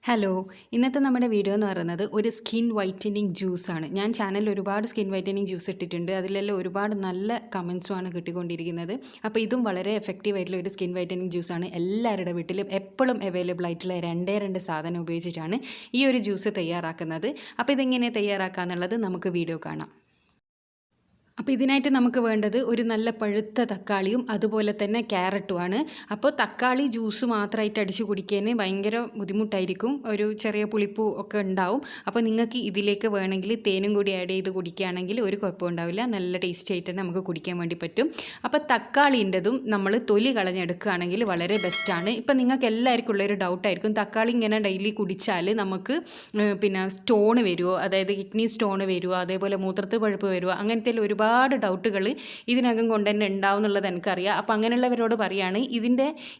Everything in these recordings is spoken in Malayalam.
ഹലോ, ഇന്നത്തെ നമ്മുടെ വീഡിയോ എന്ന് പറയുന്നത് ഒരു സ്കിൻ വൈറ്റനിങ് ജ്യൂസാണ്. ഞാൻ ചാനലിൽ ഒരുപാട് സ്കിൻ വൈറ്റനിങ് ജ്യൂസ് ഇട്ടിട്ടുണ്ട്. അതിലെല്ലാം ഒരുപാട് നല്ല കമൻസുമാണ് കിട്ടിക്കൊണ്ടിരിക്കുന്നത്. അപ്പോൾ ഇതും വളരെ എഫക്റ്റീവ് ആയിട്ടുള്ള ഒരു സ്കിൻ വൈറ്റനിങ് ജ്യൂസാണ്. എല്ലാവരുടെ വീട്ടിലും എപ്പോഴും അവൈലബിൾ ആയിട്ടുള്ള രണ്ട് സാധനം ഉപയോഗിച്ചിട്ടാണ് ഈ ഒരു ജ്യൂസ് തയ്യാറാക്കുന്നത്. അപ്പോൾ ഇതെങ്ങനെ തയ്യാറാക്കുക എന്നുള്ളത് നമുക്ക് വീഡിയോ കാണാം. അപ്പോൾ ഇതിനായിട്ട് നമുക്ക് വേണ്ടത് ഒരു നല്ല പഴുത്ത തക്കാളിയും അതുപോലെ തന്നെ ക്യാരറ്റുമാണ്. അപ്പോൾ തക്കാളി ജ്യൂസ് മാത്രമായിട്ട് അടിച്ച് കുടിക്കാൻ ഭയങ്കര ബുദ്ധിമുട്ടായിരിക്കും, ഒരു ചെറിയ പുളിപ്പും ഒക്കെ ഉണ്ടാവും. അപ്പോൾ നിങ്ങൾക്ക് ഇതിലേക്ക് വേണമെങ്കിൽ തേനും കൂടി ആഡ് ചെയ്ത് കുടിക്കുകയാണെങ്കിൽ ഒരു കുഴപ്പം ഉണ്ടാവില്ല, നല്ല ടേസ്റ്റി ആയിട്ട് തന്നെ നമുക്ക് കുടിക്കാൻ വേണ്ടി പറ്റും. അപ്പോൾ തക്കാളിൻ്റെതും നമ്മൾ തൊലി കളഞ്ഞെടുക്കുകയാണെങ്കിൽ വളരെ ബെസ്റ്റാണ്. ഇപ്പം നിങ്ങൾക്ക് എല്ലാവർക്കും ഉള്ളൊരു ഡൗട്ടായിരിക്കും, തക്കാളി ഇങ്ങനെ ഡെയിലി കുടിച്ചാൽ നമുക്ക് പിന്നെ സ്റ്റോണ് വരുമോ, അതായത് കിഡ്നി സ്റ്റോണ് വരുമോ, അതേപോലെ മൂത്രത്തിൽ പഴുപ്പ് വരുമോ, അങ്ങനത്തെ ഒരുപാട് ഡൗട്ടുകൾ ഇതിനകം കൊണ്ട് തന്നെ ഉണ്ടാവും എന്നുള്ളത് എനിക്കറിയാം. അപ്പോൾ അങ്ങനെയുള്ളവരോട് പറയുകയാണ്,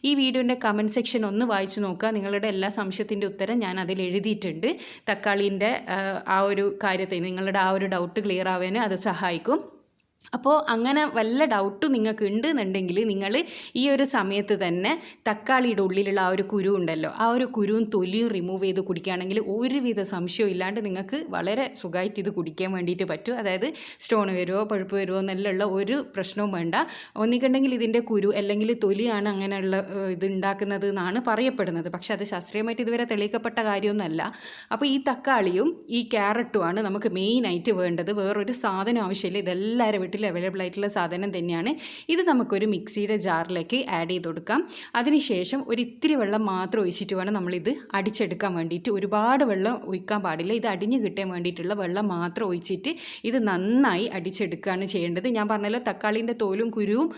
ഈ വീഡിയോൻ്റെ കമൻറ്റ് സെക്ഷൻ ഒന്ന് വായിച്ചു നോക്കുക. നിങ്ങളുടെ എല്ലാ സംശയത്തിൻ്റെ ഉത്തരം ഞാൻ അതിൽ എഴുതിയിട്ടുണ്ട്. തക്കാളീൻ്റെ ആ ഒരു കാര്യത്തെ നിങ്ങളുടെ ആ ഒരു ഡൗട്ട് ക്ലിയർ ആവാൻ അത് സഹായിക്കും. അപ്പോൾ അങ്ങനെ വല്ല ഡൗട്ടും നിങ്ങൾക്ക് ഉണ്ടെന്നുണ്ടെങ്കിൽ നിങ്ങൾ ഈ ഒരു സമയത്ത് തന്നെ തക്കാളിയുടെ ഉള്ളിലുള്ള ആ ഒരു കുരു ഉണ്ടല്ലോ, ആ ഒരു കുരുവും തൊലിയും റിമൂവ് ചെയ്ത് കുടിക്കുകയാണെങ്കിൽ ഒരുവിധ സംശയവും ഇല്ലാണ്ട് നിങ്ങൾക്ക് വളരെ സുഖമായിട്ട് ഇത് കുടിക്കാൻ വേണ്ടിയിട്ട് പറ്റും. അതായത് സ്റ്റോൺ വരുമോ പഴുപ്പ് വരുമോ എന്നെല്ലാം ഒരു പ്രശ്നവും വേണ്ട. ഒന്നിക്കുണ്ടെങ്കിൽ ഇതിൻ്റെ കുരു അല്ലെങ്കിൽ തൊലിയാണ് അങ്ങനെയുള്ള ഇത് ഉണ്ടാക്കുന്നത് എന്നാണ് പറയപ്പെടുന്നത്. പക്ഷേ അത് ശാസ്ത്രീയമായിട്ട് ഇതുവരെ തെളിയിക്കപ്പെട്ട കാര്യമൊന്നുമല്ല. അപ്പോൾ ഈ തക്കാളിയും ഈ ക്യാരറ്റുമാണ് നമുക്ക് മെയിനായിട്ട് വേണ്ടത്. വേറൊരു സാധനം ആവശ്യമില്ല, ഇതെല്ലാവരും വീട്ടിൽ അവൈലബിൾ ആയിട്ടുള്ള സാധനം തന്നെയാണ്. ഇത് നമുക്കൊരു മിക്സിയുടെ ജാറിലേക്ക് ആഡ് ചെയ്ത് കൊടുക്കാം. അതിനുശേഷം ഒരു ഇത്തിരി വെള്ളം മാത്രം ഒഴിച്ചിട്ട് വേണം നമ്മളിത് അടിച്ചെടുക്കാൻ വേണ്ടിയിട്ട്. ഒരുപാട് വെള്ളം ഒഴിക്കാൻ പാടില്ല, ഇത് അടിഞ്ഞ് കിട്ടാൻ വേണ്ടിയിട്ടുള്ള വെള്ളം മാത്രം ഒഴിച്ചിട്ട് ഇത് നന്നായി അടിച്ചെടുക്കുകയാണ് ചെയ്യേണ്ടത്. ഞാൻ പറഞ്ഞല്ലോ, തക്കാളീൻ്റെ തോലും കുരുവും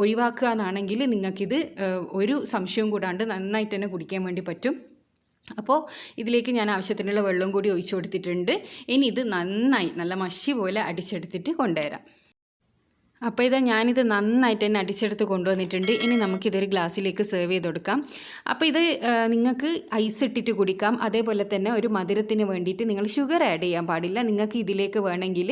ഒഴിവാക്കുക എന്നാണെങ്കിൽ നിങ്ങൾക്കിത് ഒരു സംശയവും കൂടാണ്ട് നന്നായിട്ട് തന്നെ കുടിക്കാൻ വേണ്ടി പറ്റും. അപ്പോൾ ഇതിലേക്ക് ഞാൻ ആവശ്യത്തിനുള്ള വെള്ളം കൂടി ഒഴിച്ചു കൊടുത്തിട്ടുണ്ട്. ഇനി ഇത് നന്നായി നല്ല മഷി പോലെ അടിച്ചെടുത്തിട്ട് കൊണ്ടുവരാം. അപ്പോൾ ഞാനിത് നന്നായിട്ട് തന്നെ അടിച്ചെടുത്ത് കൊണ്ടുവന്നിട്ടുണ്ട്. ഇനി നമുക്കിതൊരു ഗ്ലാസ്സിലേക്ക് സെർവ് ചെയ്ത് കൊടുക്കാം. അപ്പോൾ ഇത് നിങ്ങൾക്ക് ഐസ് ഇട്ടിട്ട് കുടിക്കാം. അതേപോലെ തന്നെ ഒരു മധുരത്തിന് വേണ്ടിയിട്ട് നിങ്ങൾ ഷുഗർ ആഡ് ചെയ്യാൻ പാടില്ല. നിങ്ങൾക്ക് ഇതിലേക്ക് വേണമെങ്കിൽ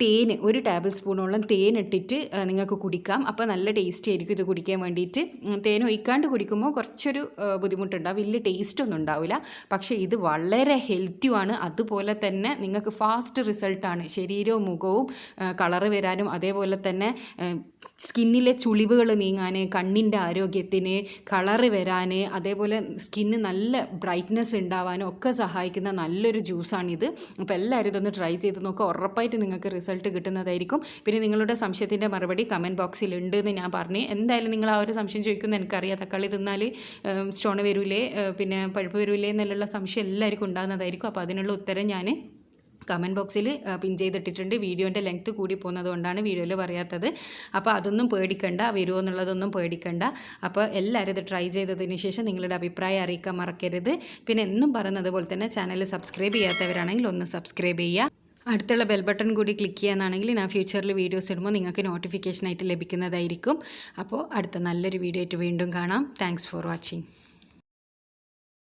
തേൻ, ഒരു ടേബിൾ സ്പൂണോളം തേൻ ഇട്ടിട്ട് നിങ്ങൾക്ക് കുടിക്കാം. അപ്പോൾ നല്ല ടേസ്റ്റി ആയിരിക്കും ഇത് കുടിക്കാൻ വേണ്ടിയിട്ട്. തേൻ ഒഴിക്കാണ്ട് കുടിക്കുമ്പോൾ കുറച്ചൊരു ബുദ്ധിമുട്ടുണ്ടാവും, വലിയ ടേസ്റ്റൊന്നും ഉണ്ടാവില്ല. പക്ഷേ ഇത് വളരെ ഹെൽത്തിയുമാണ്. അതുപോലെ തന്നെ നിങ്ങൾക്ക് ഫാസ്റ്റ് റിസൾട്ടാണ്. ശരീരവും മുഖവും കളറ് വരാനും അതേപോലെ തന്നെ സ്കിന്നിലെ ചുളിവുകൾ നീങ്ങാൻ, കണ്ണിൻ്റെ ആരോഗ്യത്തിന്, കളറ് വരാൻ, അതേപോലെ സ്കിന്ന് നല്ല ബ്രൈറ്റ്നസ് ഉണ്ടാവാനും ഒക്കെ സഹായിക്കുന്ന നല്ലൊരു ജ്യൂസാണിത്. അപ്പോൾ എല്ലാവരും ഇതൊന്ന് ട്രൈ ചെയ്ത് നോക്കുക, ഉറപ്പായിട്ട് നിങ്ങൾക്ക് റിസൾട്ട് കിട്ടുന്നതായിരിക്കും. പിന്നെ നിങ്ങളുടെ സംശയത്തിൻ്റെ മറുപടി കമൻറ്റ് ബോക്സിൽ ഉണ്ട് എന്ന് ഞാൻ പറഞ്ഞു. എന്തായാലും നിങ്ങൾ ആ ഒരു സംശയം ചോദിക്കുന്നത് എനിക്കറിയാം. തക്കാളി തിന്നാൽ സ്റ്റോൺ വരൂലേ, പിന്നെ പഴുപ്പ് വരൂലേ എന്നുള്ള സംശയം എല്ലാവർക്കും ഉണ്ടാകുന്നതായിരിക്കും. അപ്പോൾ അതിനുള്ള ഉത്തരം ഞാൻ കമൻറ്റ് ബോക്സിൽ പിൻ ചെയ്തിട്ടിട്ടുണ്ട്. വീഡിയോൻ്റെ ലെങ്ത്ത് കൂടി പോകുന്നത് കൊണ്ടാണ് വീഡിയോയിൽ പറയാത്തത്. അപ്പോൾ അതൊന്നും പേടിക്കണ്ട, വരുമോ എന്നുള്ളതൊന്നും പേടിക്കണ്ട. അപ്പോൾ എല്ലാവരും ഇത് ട്രൈ ചെയ്തതിന് ശേഷം നിങ്ങളുടെ അഭിപ്രായം അറിയിക്കാൻ മറക്കരുത്. പിന്നെ എന്നും പറയുന്നത് പോലെ തന്നെ ചാനൽ സബ്സ്ക്രൈബ് ചെയ്യാത്തവരാണെങ്കിൽ ഒന്ന് സബ്സ്ക്രൈബ് ചെയ്യുക. അടുത്തുള്ള ബെൽ ബട്ടൺ കൂടി ക്ലിക്ക് ചെയ്യാനാണെങ്കിൽ ഞാൻ ഫ്യൂച്ചറിൽ വീഡിയോസ് ഇടുമ്പോൾ നിങ്ങൾക്ക് നോട്ടിഫിക്കേഷനായിട്ട് ലഭിക്കുന്നതായിരിക്കും. അപ്പോൾ അടുത്ത നല്ലൊരു വീഡിയോ ആയിട്ട് വീണ്ടും കാണാം. Thanks for watching.